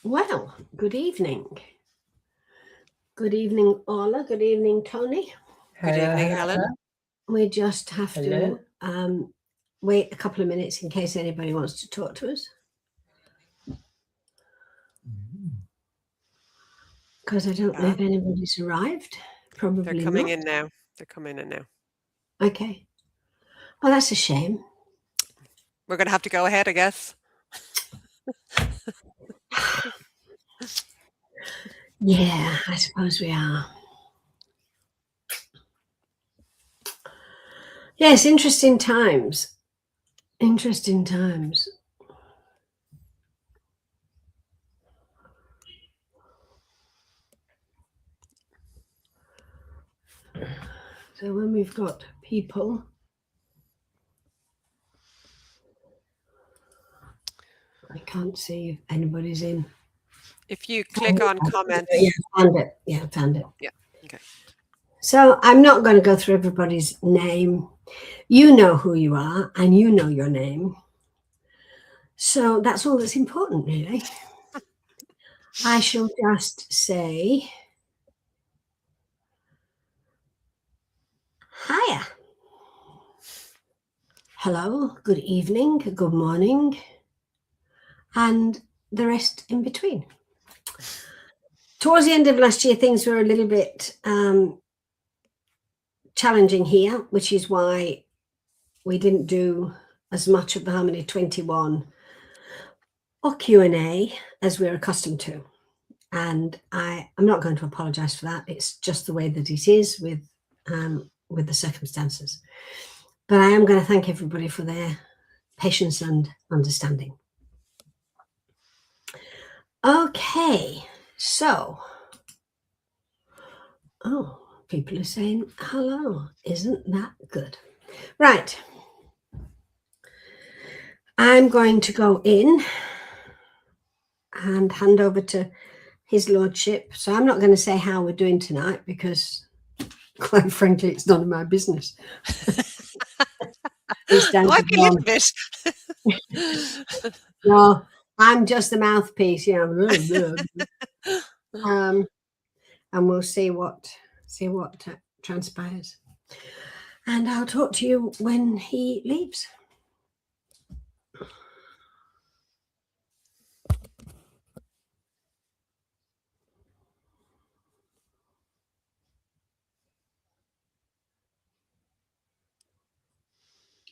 Well, good evening. Good evening, Orla. Good evening, Tony. Good evening, Helen. We just have Hello. to wait a couple of minutes in case anybody wants to talk to us. Because I don't know if anybody's arrived. Probably They're coming not. in now. They're coming in now. Okay. Well, that's a shame. We're going to have to go ahead, I guess. Yeah, I suppose we are. Yes, interesting times. Interesting times. So when we've got people, I can't see if anybody's in. If you click on comments. Yeah, found it. Yeah, found it. Yeah, okay. So I'm not going to go through everybody's name. You know who you are and you know your name. So that's all that's important, really. I shall just say, hiya. Hello, good evening, good morning, and the rest in between. Towards the end of last year, things were a little bit challenging here, which is why we didn't do as much of the Harmony 21 or Q&A as we're accustomed to. And I'm not going to apologize for that. It's just the way that it is with the circumstances. But I am going to thank everybody for their patience and understanding. Okay, so, people are saying hello. Isn't that good? Right. I'm going to go in and hand over to His Lordship. So I'm not going to say how we're doing tonight because, quite frankly, it's none of my business. Like a little bit. No, I'm just the mouthpiece, and we'll see what transpires. And I'll talk to you when he leaves.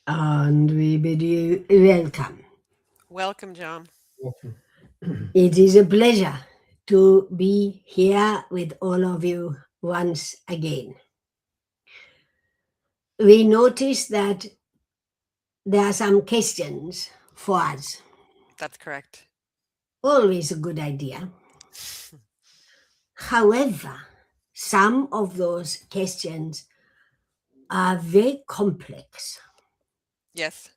And we bid you welcome. Welcome, John. It is a pleasure to be here with all of you once again. We noticed that there are some questions for us. That's correct. Always a good idea. However, some of those questions are very complex. Yes.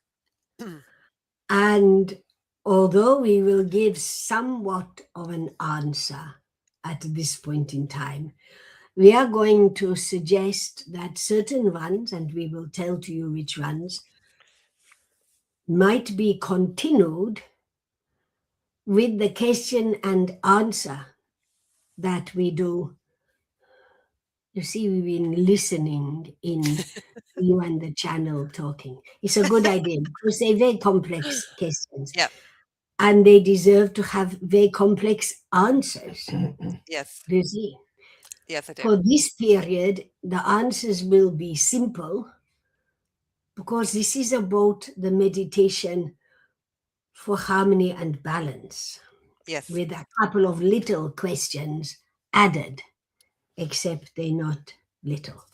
And although we will give somewhat of an answer at this point in time, we are going to suggest that certain ones, and we will tell to you which ones, might be continued with the question and answer that we do. You see, we've been listening in you and the channel talking. It's a good idea because they're very complex questions. Yeah. And they deserve to have very complex answers. Yes. Do you see? Yes, I do. For this period, the answers will be simple because this is about the meditation for harmony and balance. Yes. With a couple of little questions added, except they're not little.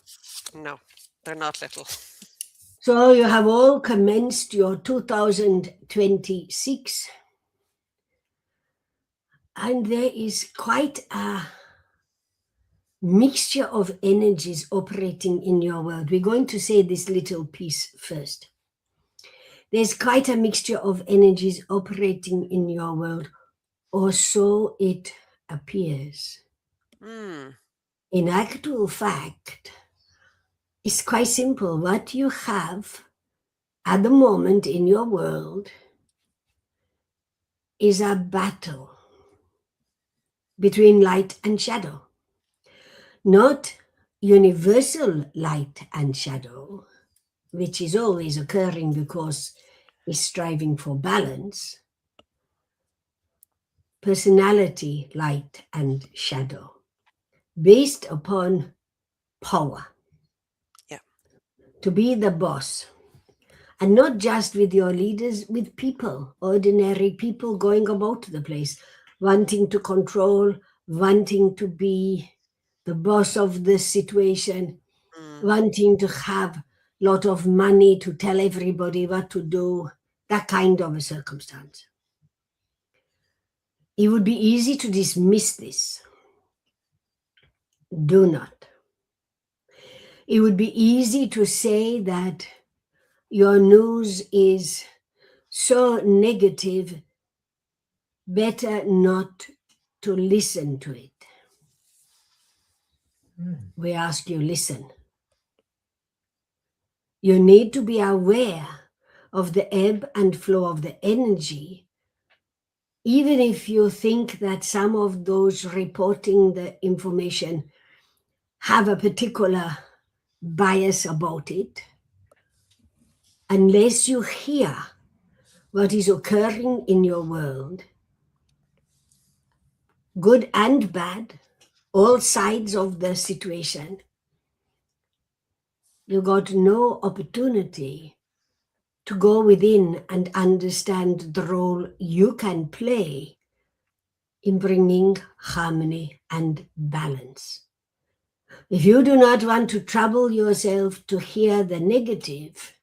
No, they're not little. So you have all commenced your 2026, and there is quite a mixture of energies operating in your world. We're going to say this little piece first. There's quite a mixture of energies operating in your world, or so it appears. In actual fact, it's quite simple. What you have at the moment in your world is a battle between light and shadow. Not universal light and shadow, which is always occurring because it's striving for balance. Personality, light and shadow, based upon power. Yeah. To be the boss. And not just with your leaders, with people, ordinary people going about the place, wanting to control, wanting to be the boss of the situation, wanting to have a lot of money to tell everybody what to do, that kind of a circumstance. It would be easy to dismiss this. Do not. It would be easy to say that your news is so negative, better not to listen to it. We ask you, listen. You need to be aware of the ebb and flow of the energy, even if you think that some of those reporting the information have a particular bias about it. Unless you hear what is occurring in your world, good and bad, all sides of the situation, you got no opportunity to go within and understand the role you can play in bringing harmony and balance. If you do not want to trouble yourself to hear the negative,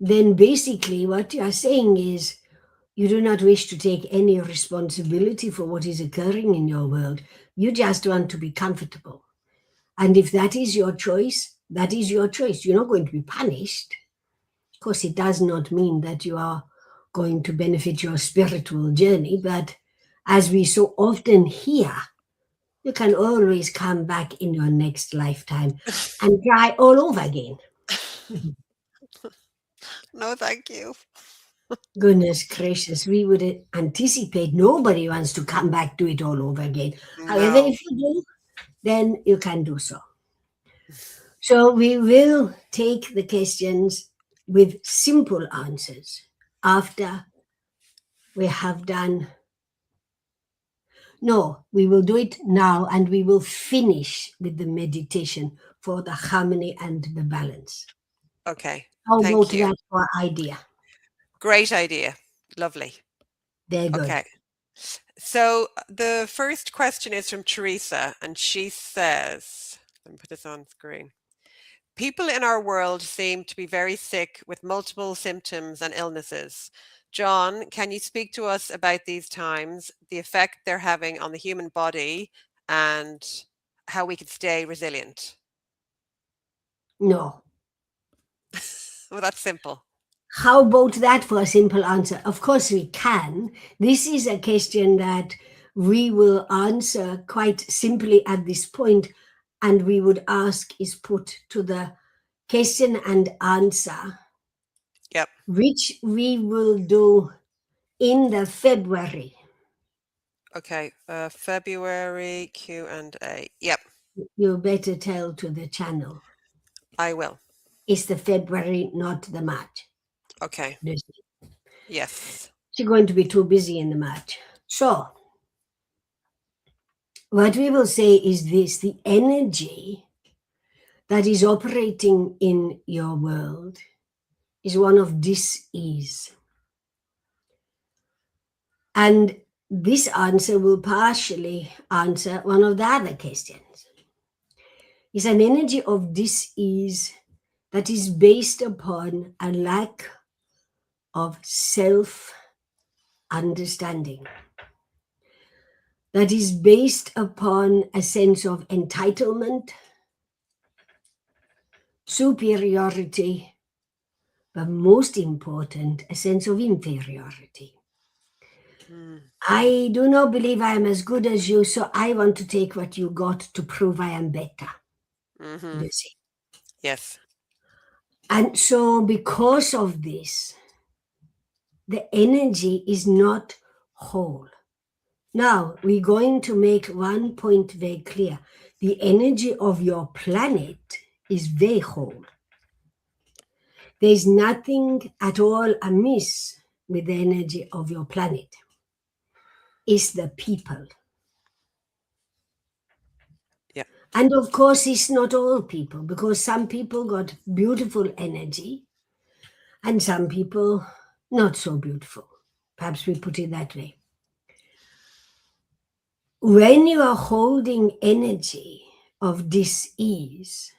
then basically what you are saying is you do not wish to take any responsibility for what is occurring in your world. You just want to be comfortable. And if that is your choice, that is your choice. You're not going to be punished. Of course, it does not mean that you are going to benefit your spiritual journey, but as we so often hear, you can always come back in your next lifetime and try all over again. No, thank you. Goodness gracious, we would anticipate nobody wants to come back to it all over again. However, No. if you do, then you can do so. So we will take the questions with simple answers after we have done. No, we will do it now and we will finish with the meditation for the harmony and the balance. Okay. How Thank about you. that for idea? Great idea. Lovely. Very good. Okay. So the first question is from Teresa, and she says, let me put this on screen. People in our world seem to be very sick with multiple symptoms and illnesses. John, can you speak to us about these times, the effect they're having on the human body, and how we can stay resilient? No. Well, that's simple. How about that for a simple answer? Of course we can. This is a question that we will answer quite simply at this point, and we would ask is put to the question and answer, Yep. which we will do in the February. Okay. February Q&A. Yep, You better tell to the channel. I will. It's the February, not the March. Okay. Lucy. Yes. She's going to be too busy in the March. So, what we will say is this: the energy that is operating in your world is one of dis-ease. And this answer will partially answer one of the other questions. It's an energy of dis-ease that is based upon a lack of self-understanding, that is based upon a sense of entitlement, superiority, but most important, a sense of inferiority. I do not believe I am as good as you, so I want to take what you got to prove I am better. Mm-hmm. You see. Yes. And so because of this, the energy is not whole. Now, we're going to make one point very clear. The energy of your planet is very whole. There's nothing at all amiss with the energy of your planet. It's the people. Yeah. And of course, it's not all people, because some people got beautiful energy and some people not so beautiful. Perhaps we put it that way. When you are holding energy of dis-ease,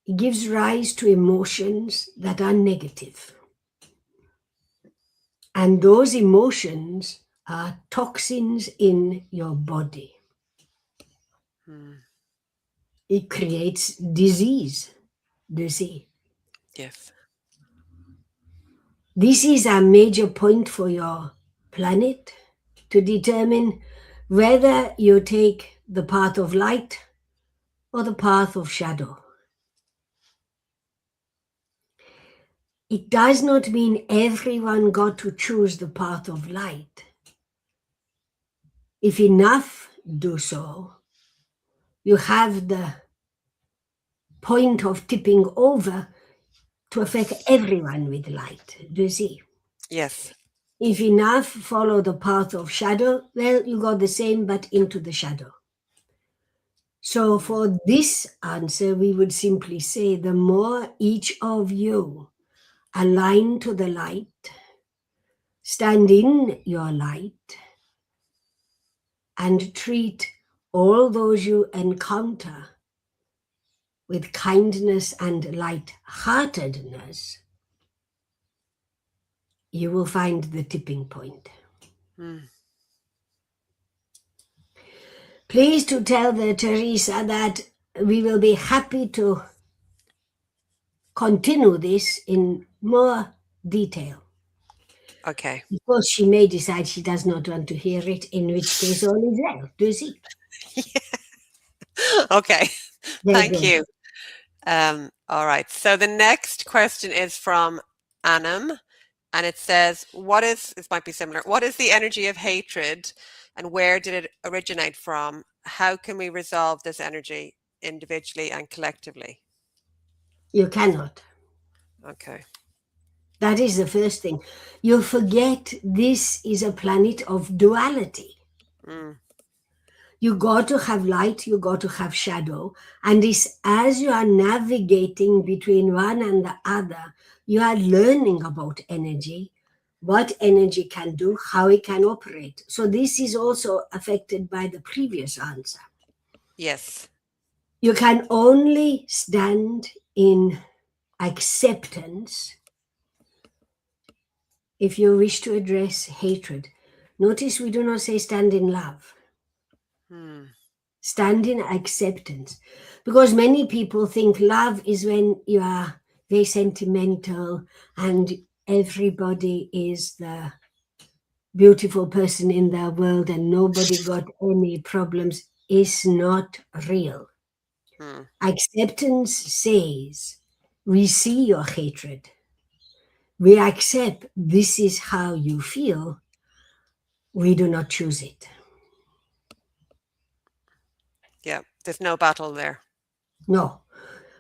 it gives rise to emotions that are negative. And those emotions are toxins in your body. It creates disease, you see. Yes. This is a major point for your planet to determine whether you take the path of light or the path of shadow. It does not mean everyone got to choose the path of light. If enough do so, you have the point of tipping over to affect everyone with light. Do you see? Yes. If enough follow the path of shadow, well, you got the same, but into the shadow. So for this answer, we would simply say the more each of you align to the light, stand in your light, and treat all those you encounter with kindness and light-heartedness, you will find the tipping point. Please to tell the Teresa that we will be happy to continue this in more detail. Okay. Because she may decide she does not want to hear it, in which case all is well. Do you see? Okay. Very Thank good. you. All right. So the next question is from Anam, and it says, this might be similar, what is the energy of hatred and where did it originate from? How can we resolve this energy individually and collectively? You cannot. Okay. That is the first thing. You forget this is a planet of duality. You got to have light, you got to have shadow. And it's as you are navigating between one and the other, you are learning about energy, what energy can do, how it can operate. So this is also affected by the previous answer. Yes. You can only stand in acceptance if you wish to address hatred. Notice we do not say stand in love. Stand in acceptance. Because many people think love is when you are very sentimental and everybody is the beautiful person in the world and nobody got any problems. Is not real. Acceptance says, we see your hatred. We accept this is how you feel. We do not choose it. Yeah. There's no battle there. No.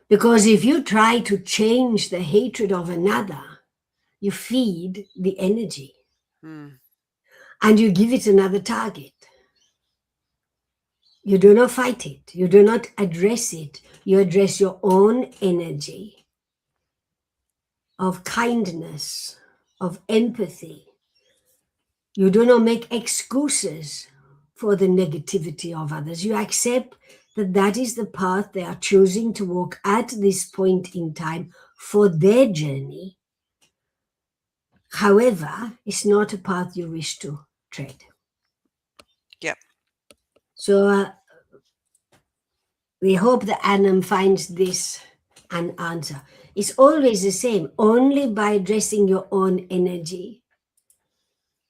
Because if you try to change the hatred of another, you feed the energy and you give it another target. You do not fight it. You do not address it. You address your own energy of kindness, of empathy. You do not make excuses for the negativity of others. You accept that that is the path they are choosing to walk at this point in time for their journey. However, it's not a path you wish to tread. Yep. So we hope that Anam finds this an answer. It's always the same. Only by addressing your own energy,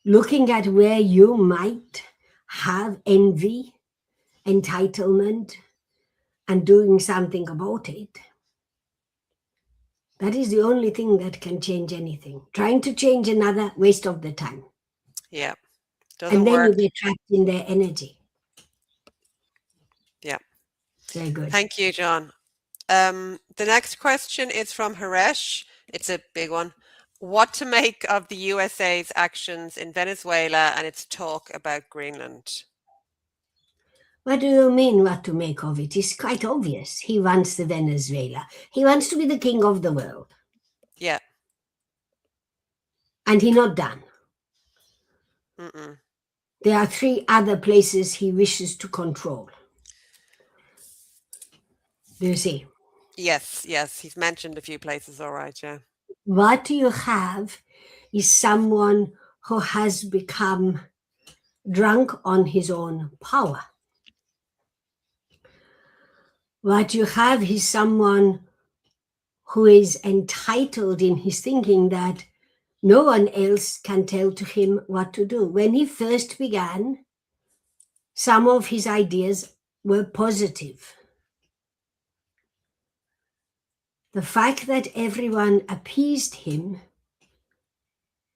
looking at where you might have envy, entitlement, and doing something about it. That is the only thing that can change anything. Trying to change another, waste of the time. Yeah. Doesn't And then you work. get trapped in their energy. Yeah. Very good. Thank you, John. The next question is from Haresh. It's a big one. What to make of the USA's actions in Venezuela and its talk about Greenland? What do you mean what to make of it? It's quite obvious. He wants the Venezuela. He wants to be the king of the world. Yeah. And he not done. Mm-mm. There are 3 other places he wishes to control. Do you see? Yes, yes. He's mentioned a few places, all right, yeah. What you have is someone who has become drunk on his own power. What you have is someone who is entitled in his thinking that no one else can tell to him what to do. When he first began, some of his ideas were positive. The fact that everyone appeased him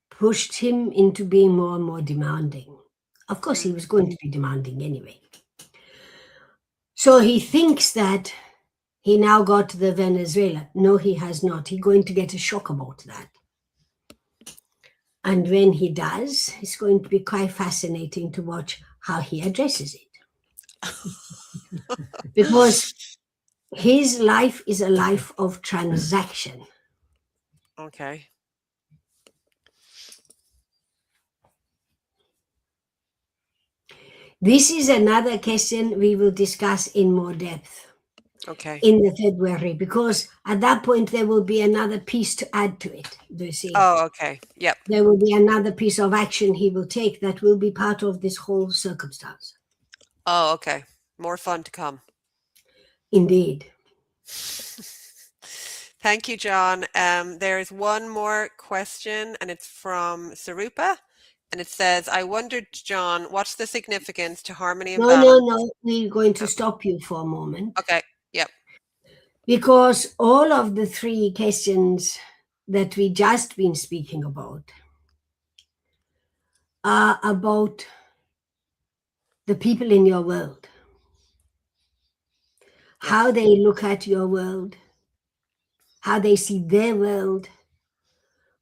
pushed him into being more and more demanding. Of course, he was going to be demanding anyway. So he thinks that he now got the Venezuela. No, he has not. He's going to get a shock about that. And when he does, it's going to be quite fascinating to watch how he addresses it. Because his life is a life of transaction. Okay. This is another question we will discuss in more depth Okay. in the February, because at that point there will be another piece to add to it. Do you see? Oh, okay. Yep. There will be another piece of action he will take that will be part of this whole circumstance. Oh, okay. More fun to come. Indeed. Thank you, John. There is one more question, and it's from Sarupa. And it says, I wondered, John, what's the significance to harmony and balance? No. We're going to stop you for a moment. Okay. Yep. Because all of the 3 questions that we just been speaking about are about the people in your world. Yes. How they look at your world, how they see their world,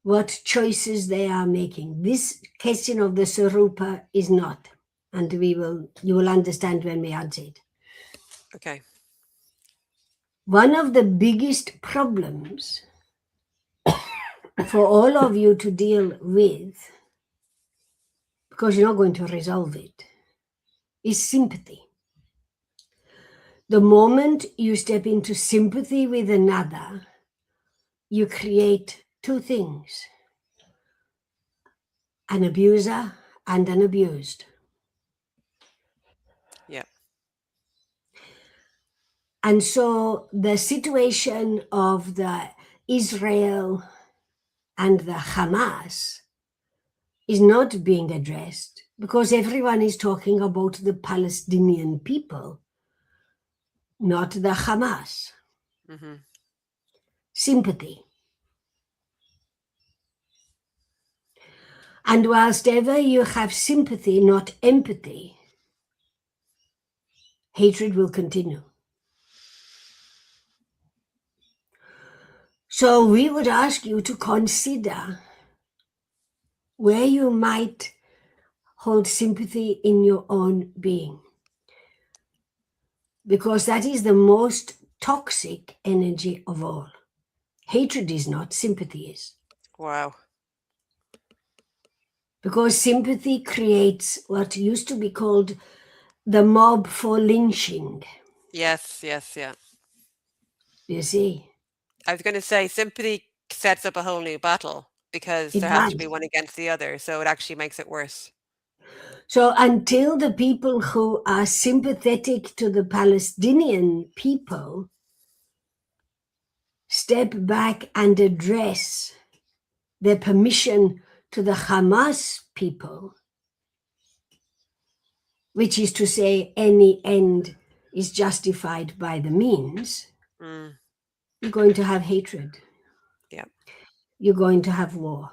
what choices they are making. This question of the Sarupa is not, and you will understand when we answer it. Okay. One of the biggest problems for all of you to deal with, because you're not going to resolve it, is sympathy. The moment you step into sympathy with another, you create 2 things: an abuser and an abused. Yeah. And so the situation of the Israel and the Hamas is not being addressed because everyone is talking about the Palestinian people, not the Hamas. Mm-hmm. Sympathy. And whilst ever you have sympathy, not empathy, hatred will continue. So we would ask you to consider where you might hold sympathy in your own being, because that is the most toxic energy of all. Hatred is not, sympathy is. Wow. Because sympathy creates what used to be called the mob for lynching. Yes, yes, yeah. You see? I was going to say sympathy sets up a whole new battle because It there has to be does. one against the other. So it actually makes it worse. So until the people who are sympathetic to the Palestinian people step back and address their permission to the Hamas people, which is to say any end is justified by the means, you're going to have hatred. Yeah. You're going to have war.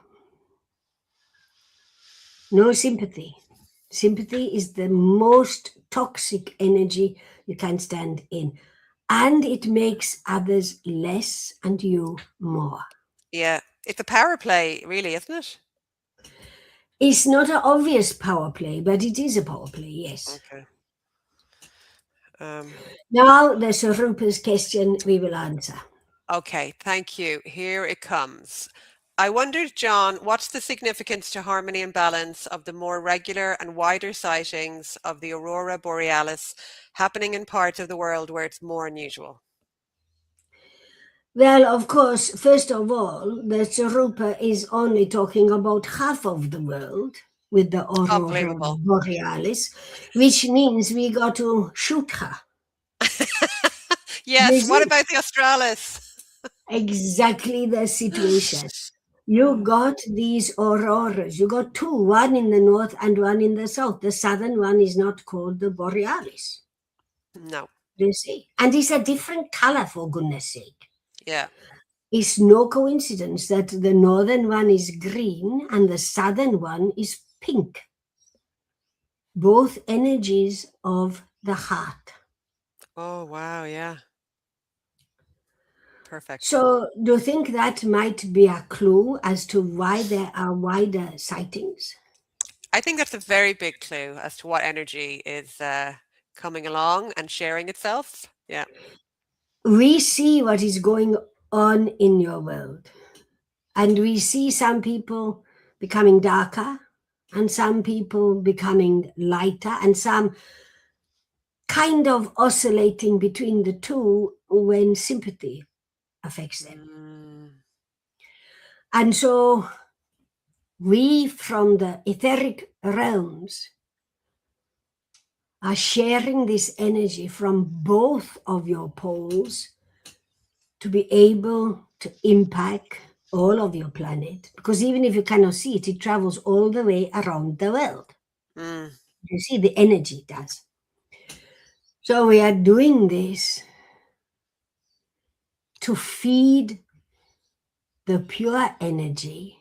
No sympathy. Sympathy is the most toxic energy you can stand in. And it makes others less and you more. Yeah. It's a power play, really, isn't it? It's not an obvious power play, but it is a power play, yes. Okay. Now the Sarupa's question we will answer. Okay, thank you. Here it comes. I wondered, John, what's the significance to harmony and balance of the more regular and wider sightings of the aurora borealis happening in parts of the world where it's more unusual? Well, of course, first of all, the Sarupa is only talking about half of the world with the aurora Unbelievable. borealis, which means we got to shoot her. Yes, This what is about the australis? exactly the situation. You got these auroras. You got two, one in the north and one in the south. The southern one is not called the borealis. No. You see? And it's a different color, for goodness sake. Yeah. It's no coincidence that the northern one is green and the southern one is pink. Both energies of the heart. Oh, wow. Yeah. Perfect. So, do you think that might be a clue as to why there are wider sightings? I think that's a very big clue as to what energy is coming along and sharing itself. Yeah. We see what is going on in your world, and we see some people becoming darker, and some people becoming lighter, and some kind of oscillating between the two when sympathy affects them. Mm, And so we from the etheric realms are sharing this energy from both of your poles to be able to impact all of your planet. Because even if you cannot see it, it travels all the way around the world. mm, You see, the energy does. So we are doing this to feed the pure energy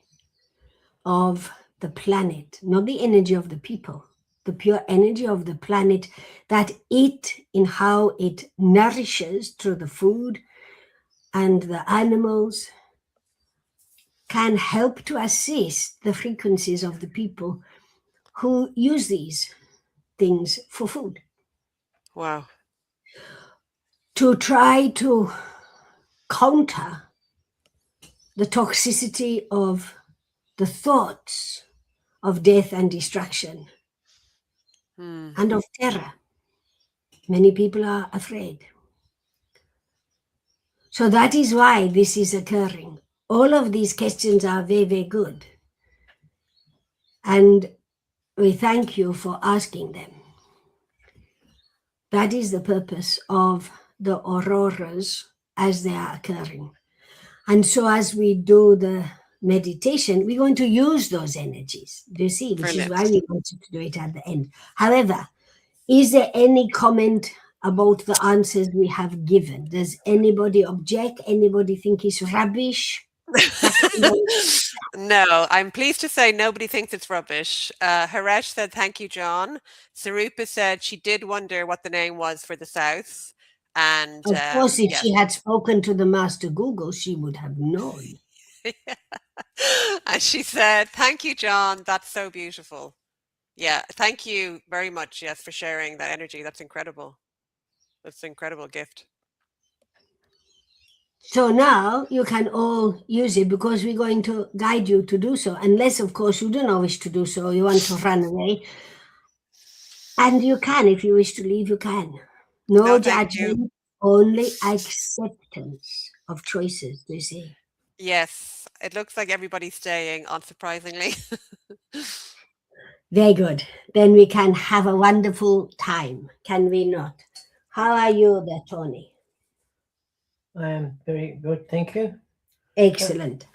of the planet, not the energy of the people, the pure energy of the planet, that it, in how it nourishes through the food and the animals, can help to assist the frequencies of the people who use these things for food. wow. To try to counter the toxicity of the thoughts of death and destruction Mm, and of terror. Many people are afraid. So that is why this is occurring. All of these questions are very, very good. And we thank you for asking them. That is the purpose of the auroras as they are occurring. And so as we do the meditation, we're going to use those energies. Do you see? Which is brilliant. why we wanted to do it at the end. However, is there any comment about the answers we have given? Does anybody object? Anybody think it's rubbish? No, I'm pleased to say nobody thinks it's rubbish. Haresh said, thank you, John. Sarupa said she did wonder what the name was for the South. And Of course, if yes. she had spoken to the master Google, she would have known. And she said, thank you, John. That's so beautiful. Yeah, thank you very much, yes, for sharing that energy. That's incredible. That's an incredible gift. So now you can all use it because we're going to guide you to do so. Unless, of course, you do not wish to do so, you want to run away. And you can, if you wish to leave, you can. No No, thank you. judgment, only acceptance of choices, you see. Yes, it looks like everybody's staying, unsurprisingly. Very good. Then we can have a wonderful time, can we not? How are you there, Tony? I am very good, thank you. Excellent.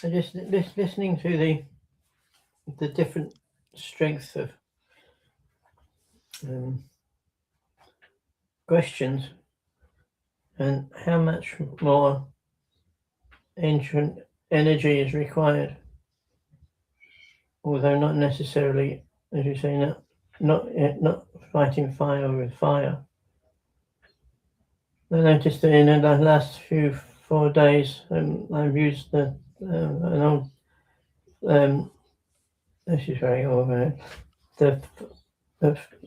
I just listening to the different strengths of questions and how much more ancient energy is required. although not necessarily, as you say, not fighting fire with fire. I noticed that in the last 4 days, I've used an old, this is very old, the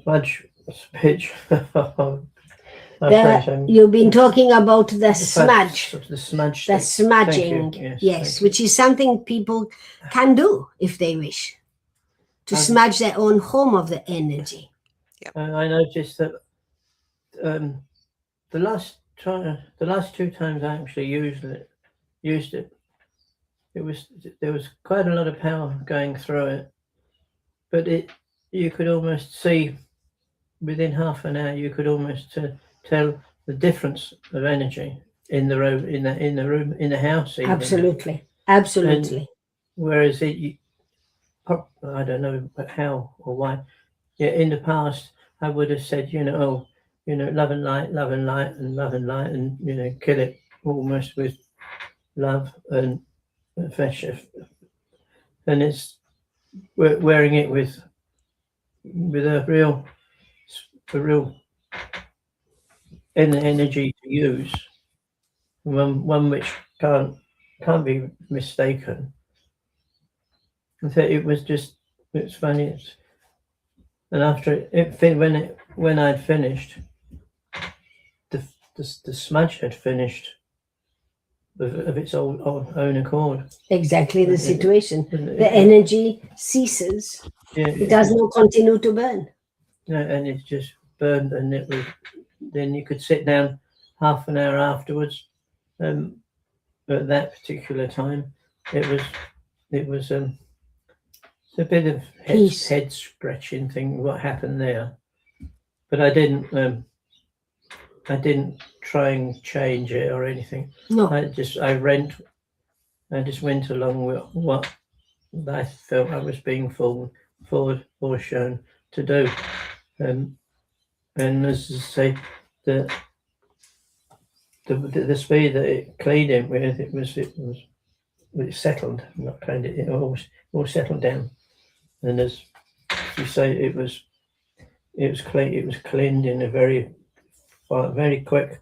fudge pitch. You've been talking about the smudge. The smudge. The smudging, yes, which is something people can do if they wish, to smudge their own home of the energy. I noticed that the last 2 times I actually used it, there was quite a lot of power going through it, but you could almost see within half an hour. You could almost tell the difference of energy in the room, in the house. Even. Absolutely. And whereas I don't know how or why. Yeah, in the past I would have said, love and light, love and light, and love and light, and kill it almost with love and affection. And it's wearing it with a real energy to use, one which can't be mistaken. And so it's funny. And after when I'd finished, the smudge had finished of its own accord. Exactly the situation. The energy ceases. It does not continue to burn. No, and it just burned, and then you could sit down half an hour afterwards. At that particular time, it was a bit of head scratching thing. What happened there? But I didn't try and change it or anything. No. I just went along with what I felt I was being forward or shown to do. And as I say, the speed that it cleaned it with, it settled, not cleaned it. It all settled down. And as you say, it was clean. It was cleaned in a very quick,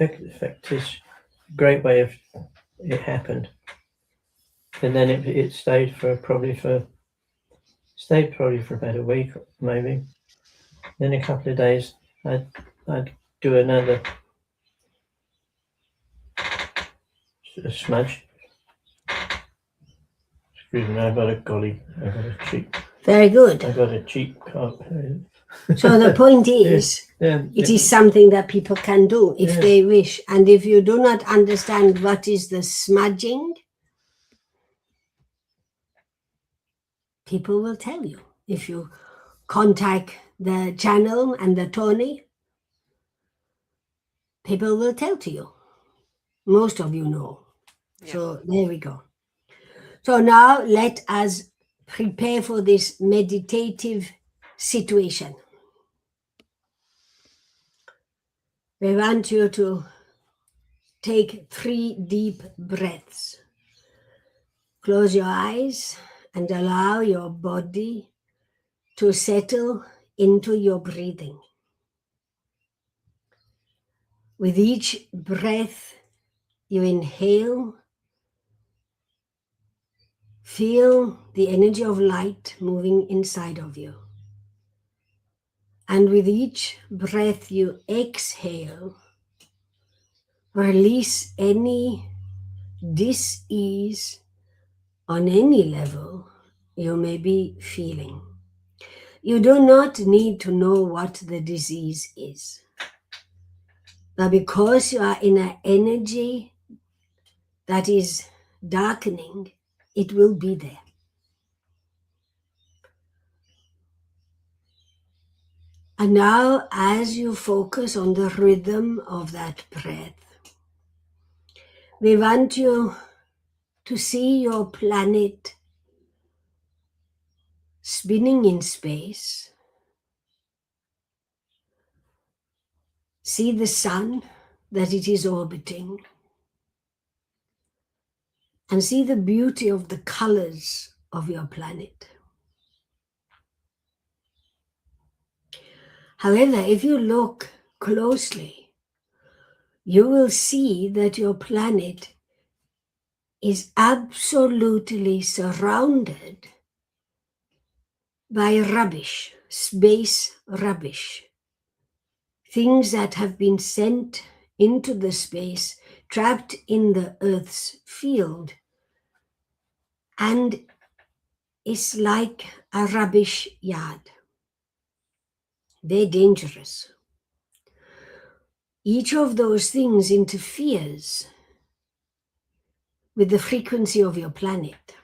effective, great way of it happened. And then it stayed probably for about a week, maybe. Then a couple of days, I'd do another smudge. Excuse me, I got a cheap. Very good. I got a cheap cup. So the point is, it is something that people can do if they wish. And if you do not understand what is the smudging, people will tell you. If you contact the channel and the Tony, people will tell to you. Most of you know. Yeah. So there we go. So now let us prepare for this meditative situation. We want you to take 3 deep breaths. Close your eyes and allow your body to settle into your breathing. With each breath you inhale, feel the energy of light moving inside of you. And with each breath you exhale, release any dis-ease on any level you may be feeling. You do not need to know what the disease is. But because you are in an energy that is darkening, it will be there. And now, as you focus on the rhythm of that breath, we want you to see your planet spinning in space. See the sun that it is orbiting. and see the beauty of the colors of your planet. However, if you look closely, you will see that your planet is absolutely surrounded by rubbish, space rubbish, things that have been sent into the space, trapped in the Earth's field, and it's like a rubbish yard. They're dangerous. Each of those things interferes with the frequency of your planet.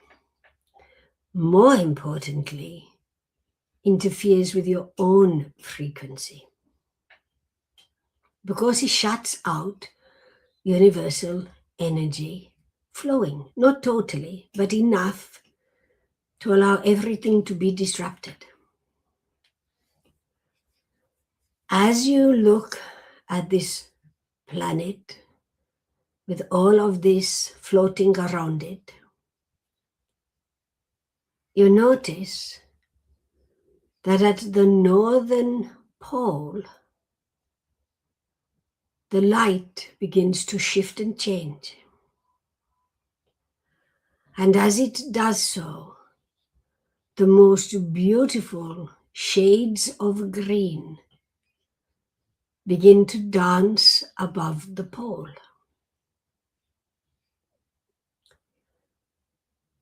More importantly, interferes with your own frequency, because it shuts out universal energy flowing. Not totally, but enough to allow everything to be disrupted. As you look at this planet with all of this floating around it, you notice that at the northern pole, the light begins to shift and change. And as it does so, the most beautiful shades of green begin to dance above the pole.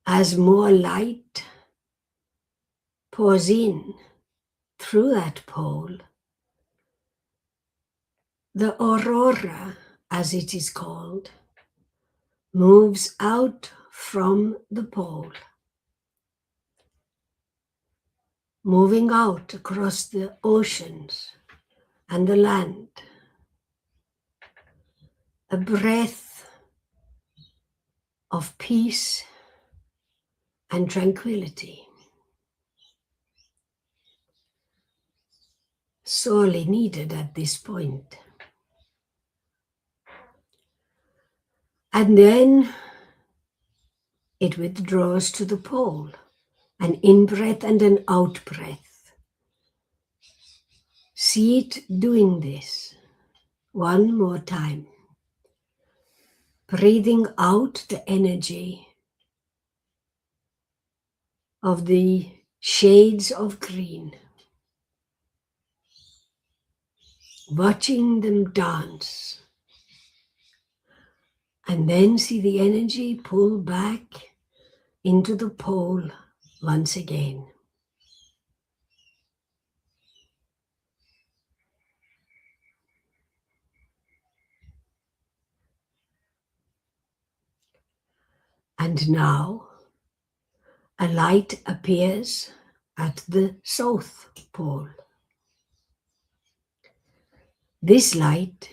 As more light pours in through that pole, the aurora, as it is called, moves out from the pole, moving out across the oceans and the land. A breath of peace and tranquility, sorely needed at this point. And then it withdraws to the pole, an in-breath and an out-breath. See it doing this one more time. Breathing out the energy of the shades of green. Watching them dance. And then see the energy pull back into the pole once again. And now a light appears at the south pole. This light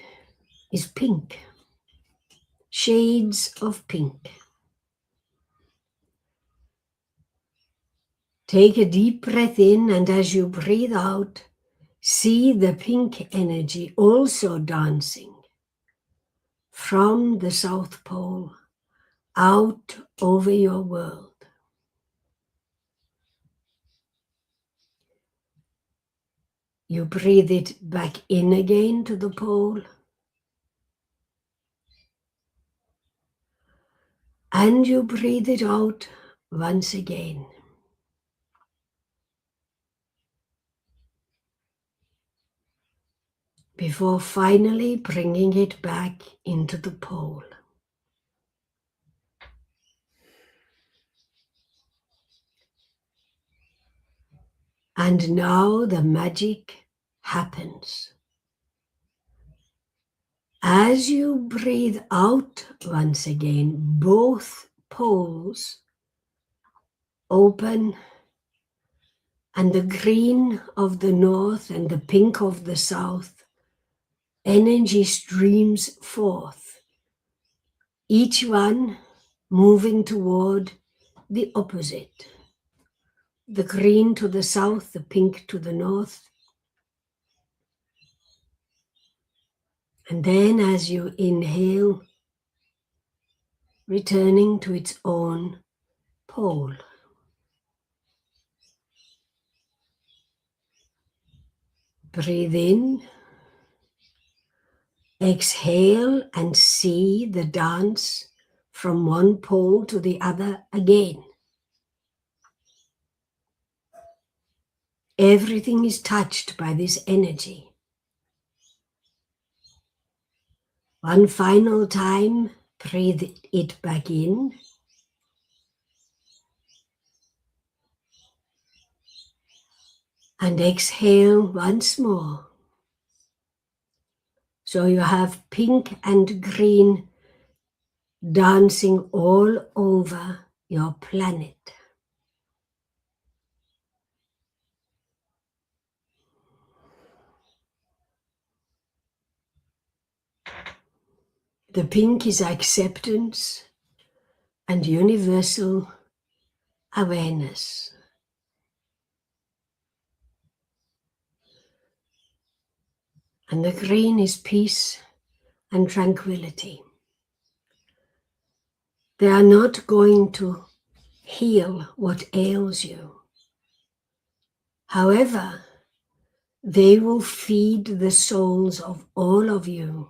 is pink, shades of pink. Take a deep breath in, and as you breathe out, see the pink energy also dancing from the South Pole out over your world. You breathe it back in again to the pole, and you breathe it out once again. Before finally bringing it back into the pole. And now the magic happens. As you breathe out once again, both poles open, and the green of the north and the pink of the south, energy streams forth, each one moving toward the opposite. The green to the south, the pink to the north. And then as you inhale, returning to its own pole. Breathe in, exhale, and see the dance from one pole to the other again. Everything is touched by this energy. One final time, breathe it back in. And exhale once more. So you have pink and green dancing all over your planet. The pink is acceptance and universal awareness. And the green is peace and tranquility. They are not going to heal what ails you. However, they will feed the souls of all of you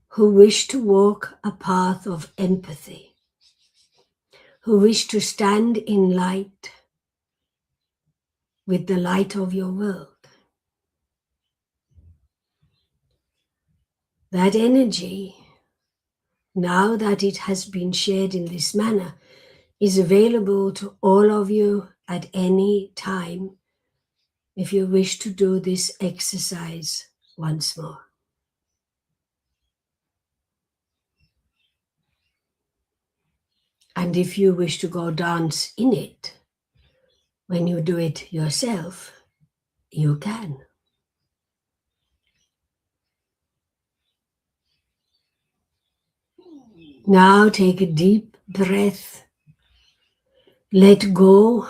who wish to walk a path of empathy, who wish to stand in light with the light of your world. That energy, now that it has been shared in this manner, is available to all of you at any time if you wish to do this exercise once more. And if you wish to go dance in it, when you do it yourself, you can. Now take a deep breath. Let go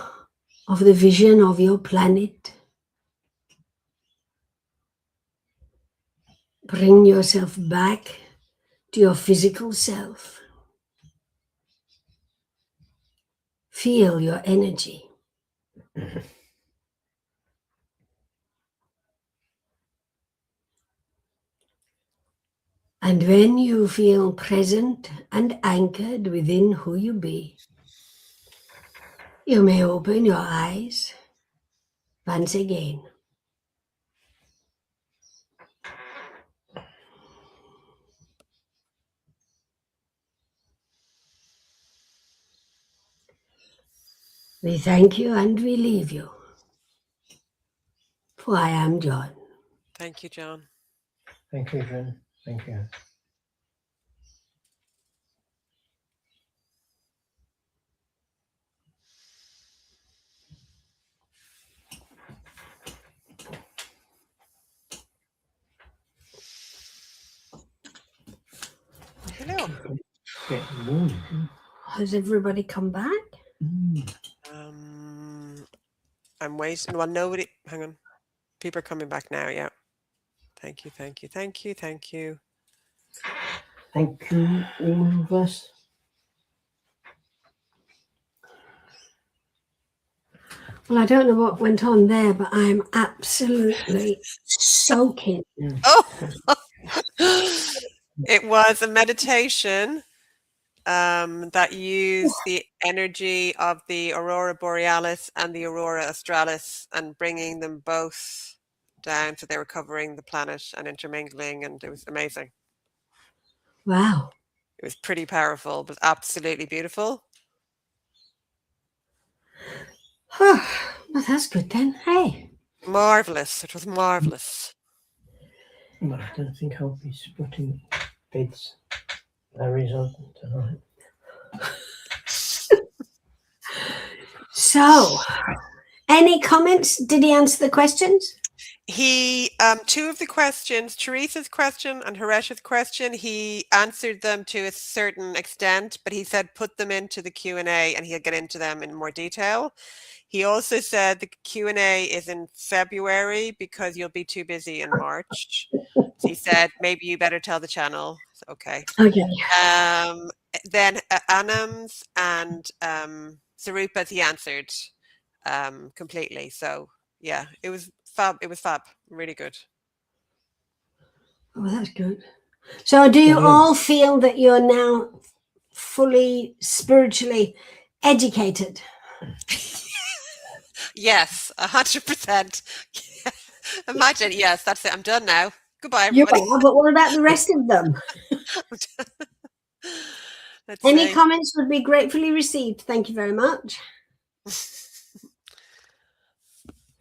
of the vision of your planet. Bring yourself back to your physical self. Feel your energy. And when you feel present and anchored within who you be, you may open your eyes once again. We thank you and we leave you. For I am John. Thank you, John. Thank you, John. Thank you. Hello. Getting warm. Has everybody come back? I'm waiting. Well, nobody. Hang on. People are coming back now. Yeah. Thank you. Thank you. Thank you. Thank you. Thank you, all of us. Well, I don't know what went on there, but I'm absolutely soaking. Oh, it was a meditation that used the energy of the Aurora Borealis and the Aurora Australis and bringing them both down. So they were covering the planet and intermingling, and it was amazing. Wow. It was pretty powerful, but absolutely beautiful. Well, that's good then. Hey. Marvelous. It was marvelous. Well, I don't think I'll be splitting beds Larry's on tonight. So, any comments? Did he answer the questions? He two of the questions, Teresa's question and Haresh's question, he answered them to a certain extent, but he said put them into the Q&A and he'll get into them in more detail. He also said the Q&A is in February because you'll be too busy in March. So he said maybe you better tell the channel. Okay. Okay. Then Anam's and Sarupa's he answered completely. So yeah, it was fab. It was fab. Really good. Oh, that's good. So do you Mhm. all feel that you're now fully spiritually educated? Yes, 100%. Imagine, yes, that's it. I'm done now. Goodbye, You everybody. are, but what about the rest of them? Let's Any see. comments would be gratefully received. Thank you very much.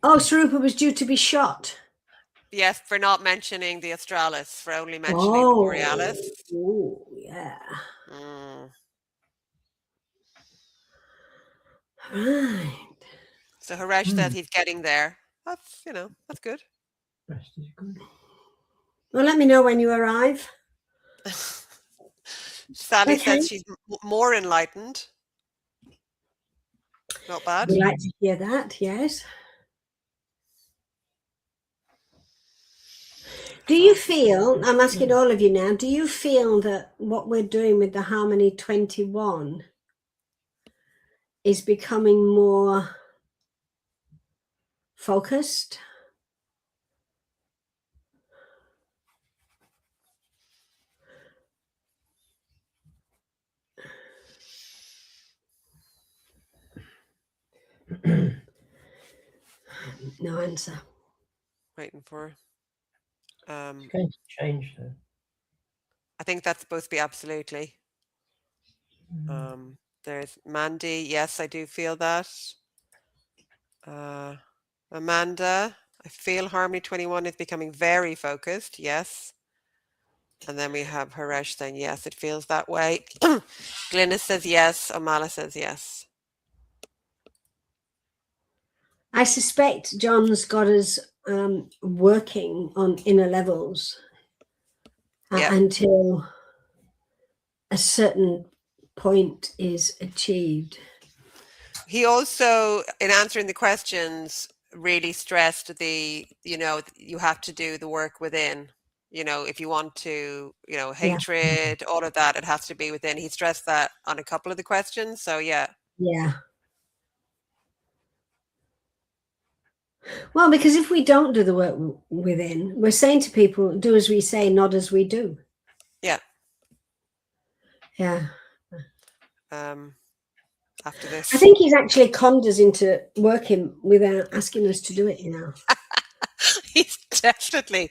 Oh, Sarupa was due to be shot. Yes, for not mentioning the Australis, for only mentioning the Borealis. Oh, yeah. Mm. Right. So Haresh says he's getting there. That's, that's good. Rest is good. Well, let me know when you arrive. Sally Okay. says she's more enlightened. Not bad. We like to hear that, yes. Do you feel, I'm asking all of you now, do you feel that what we're doing with the Harmony 21 is becoming more focused? No answer. Waiting for. It's going to change though. I think that's supposed to be absolutely. There's Mandy. Yes, I do feel that. Amanda, I feel Harmony 21 is becoming very focused. Yes. And then we have Haresh saying, yes, it feels that way. Glynis says yes. Omala says yes. I suspect John's got us working on inner levels Yeah. until a certain point is achieved. He also, in answering the questions, really stressed you have to do the work within. If you want to, hatred, all of that, it has to be within. He stressed that on a couple of the questions. So yeah. Yeah. Well, because if we don't do the work within, we're saying to people, do as we say, not as we do. Yeah. Yeah. After this. I think he's actually conned us into working without asking us to do it, He's definitely.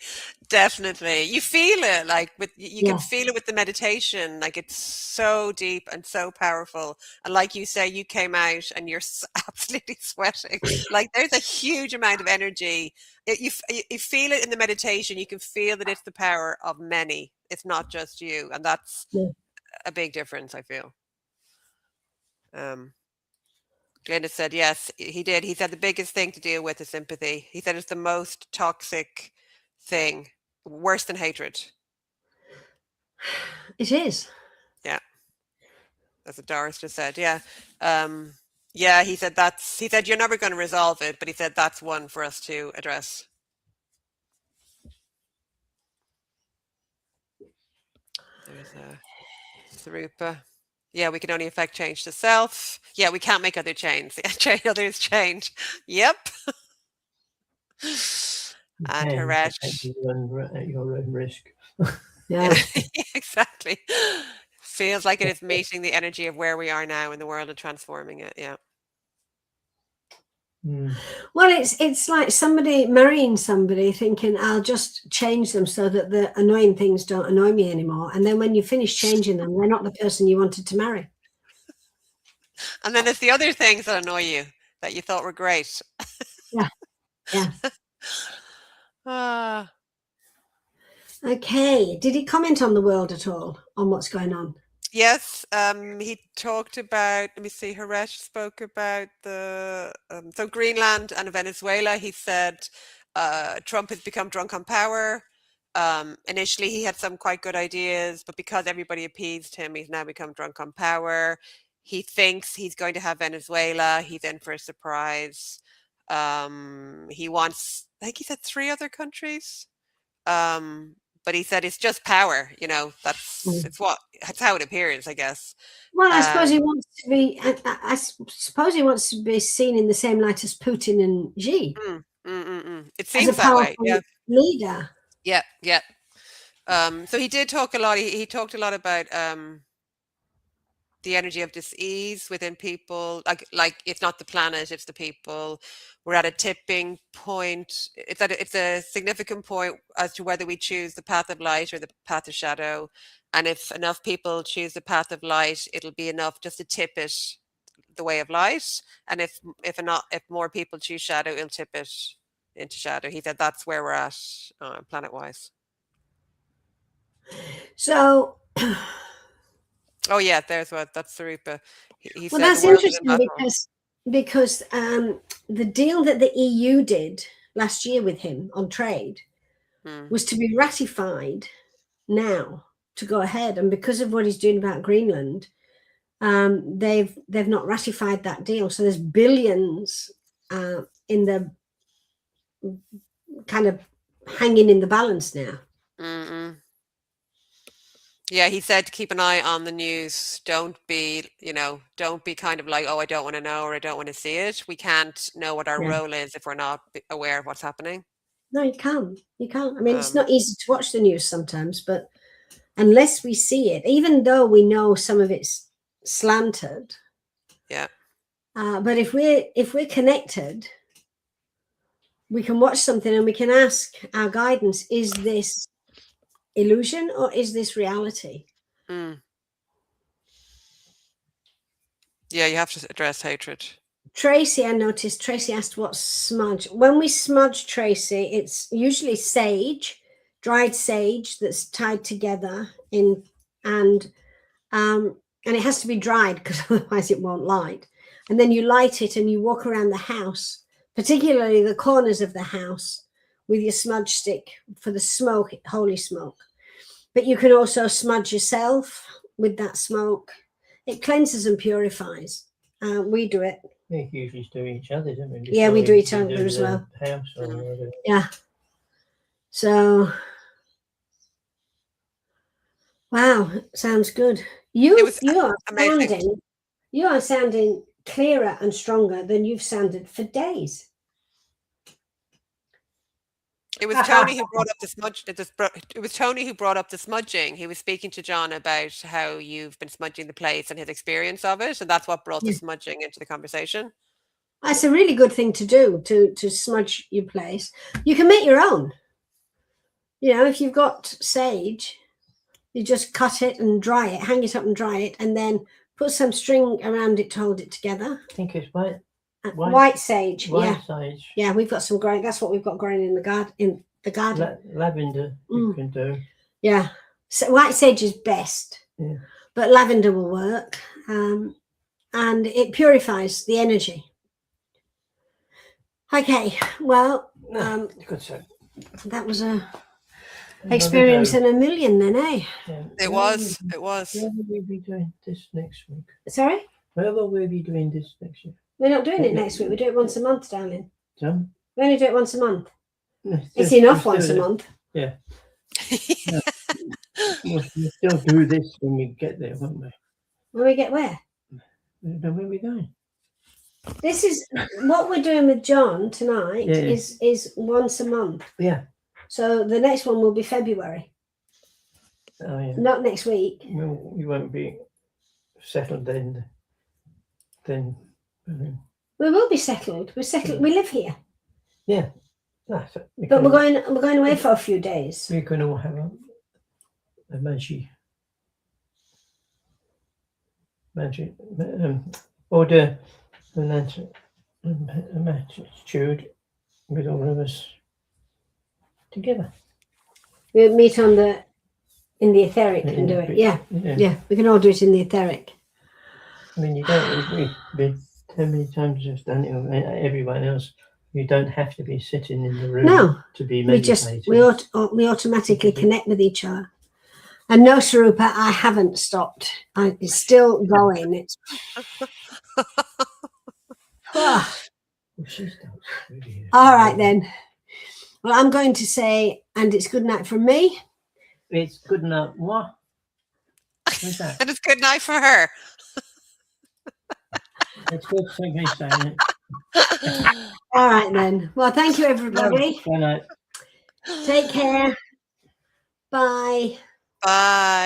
You feel it, like you can feel it with the meditation. Like it's so deep and so powerful. And like you say, you came out and you're absolutely sweating. Like there's a huge amount of energy. You feel it in the meditation. You can feel that it's the power of many. It's not just you, and that's a big difference, I feel. Glennis said, yes, he did. He said the biggest thing to deal with is sympathy. He said it's the most toxic thing, worse than hatred. It is. Yeah. That's what Doris just said. Yeah. Yeah, he said you're never going to resolve it, but he said that's one for us to address. There's Sarupa. Yeah, we can only affect change to self. Yeah, we can't make other change. Others change. Yep. And Haresh. At your own risk. Yeah. Exactly. Feels like it is meeting the energy of where we are now in the world and transforming it. Yeah. Well, it's like somebody marrying somebody thinking I'll just change them so that the annoying things don't annoy me anymore. And then when you finish changing them, they're not the person you wanted to marry. And then it's the other things that annoy you that you thought were great. Yeah. Yeah. Okay. Did he comment on the world at all, on what's going on? Yes, he talked about, let me see, Haresh spoke about so Greenland and Venezuela. He said Trump has become drunk on power. Initially, he had some quite good ideas, but because everybody appeased him, he's now become drunk on power. He thinks he's going to have Venezuela. He's in for a surprise. He wants, I think he said 3 other countries. But he said it's just power, that's it's how it appears, I guess. Well, I suppose he wants to be. I suppose he wants to be seen in the same light as Putin and Xi. It seems as a that way. powerful leader. Yeah. So he did talk a lot. He talked a lot about the energy of dis-ease within people. Like it's not the planet, it's the people. We're at a tipping point. It's a significant point as to whether we choose the path of light or the path of shadow. And if enough people choose the path of light, it'll be enough just to tip it the way of light. And if more people choose shadow, it'll tip it into shadow. He said that's where we're at planet-wise. So, oh yeah, that's Sarupa. He well, said that's interesting because the deal that the EU did last year with him on trade was to be ratified now to go ahead, and because of what he's doing about Greenland, they've not ratified that deal. So there's billions in the kind of hanging in the balance now. Yeah, he said keep an eye on the news. Don't be kind of like, oh, I don't want to know or I don't want to see it. We can't know what our role is if we're not aware of what's happening. No, you can't. I mean, it's not easy to watch the news sometimes, but unless we see it, even though we know some of it's slanted. Yeah. But if we're connected, we can watch something and we can ask our guidance, is this illusion or is this reality? Yeah, you have to address hatred. Tracy, I noticed, Tracy asked what's smudge. When we smudge, Tracy, it's usually sage, dried sage that's tied together and it has to be dried because otherwise it won't light. And then you light it and you walk around the house, particularly the corners of the house, with your smudge stick for the smoke, holy smoke. But you can also smudge yourself with that smoke. It cleanses and purifies. We do it. We usually do each other, don't we? Yeah, we do each other as well. House or whatever. Yeah. So, wow, sounds good. You are sounding clearer and stronger than you've sounded for days. It was Tony who brought up the smudge. It was Tony who brought up the smudging. He was speaking to John about how you've been smudging the place and his experience of it, and that's what brought the smudging into the conversation. That's a really good thing to do, to smudge your place. You can make your own. If you've got sage, you just cut it and dry it, hang it up and dry it, and then put some string around it to hold it together. I think it's white sage. Sage. Yeah, we've got some growing. That's what we've got growing in the garden. Lavender you can do. Yeah, so white sage is best. Yeah, but lavender will work, and it purifies the energy. Okay, well, good sir. That was a experience in a million, then, eh? Yeah. It was. Where will we be doing this next week? Sorry? Where will we be doing this next week? We're not doing it next week. We do it once a month, darling. So? We only do it once a month. It's enough once a month. Yeah. We'll still do this when we get there, won't we? When we get where? Where are we going? This is what we're doing with John tonight. Is once a month. Yeah. So the next one will be February. Oh yeah. Not next week. Well, you won't be settled then. We will be settled. We're settled. We live here. Yeah. But we're going away for a few days. We can all have a magic order an attitude with all of us together. We'll meet in the etheric and do it. Yeah. We can all do it in the etheric. I mean, you don't. We've been how many times we've done it. Everyone else You don't have to be sitting in the room No, to be we just meditating. we automatically connect with each other. And no, Sarupa, I haven't stopped. It's still going. It's Ah, Well, she starts really- all right then. Well, I'm going to say, and it's good night from me. It's good enough. What? What's that? And it's good night for her. It's good to me saying it. All right then. Well, thank you, everybody. Good night. Take care. Bye. Bye.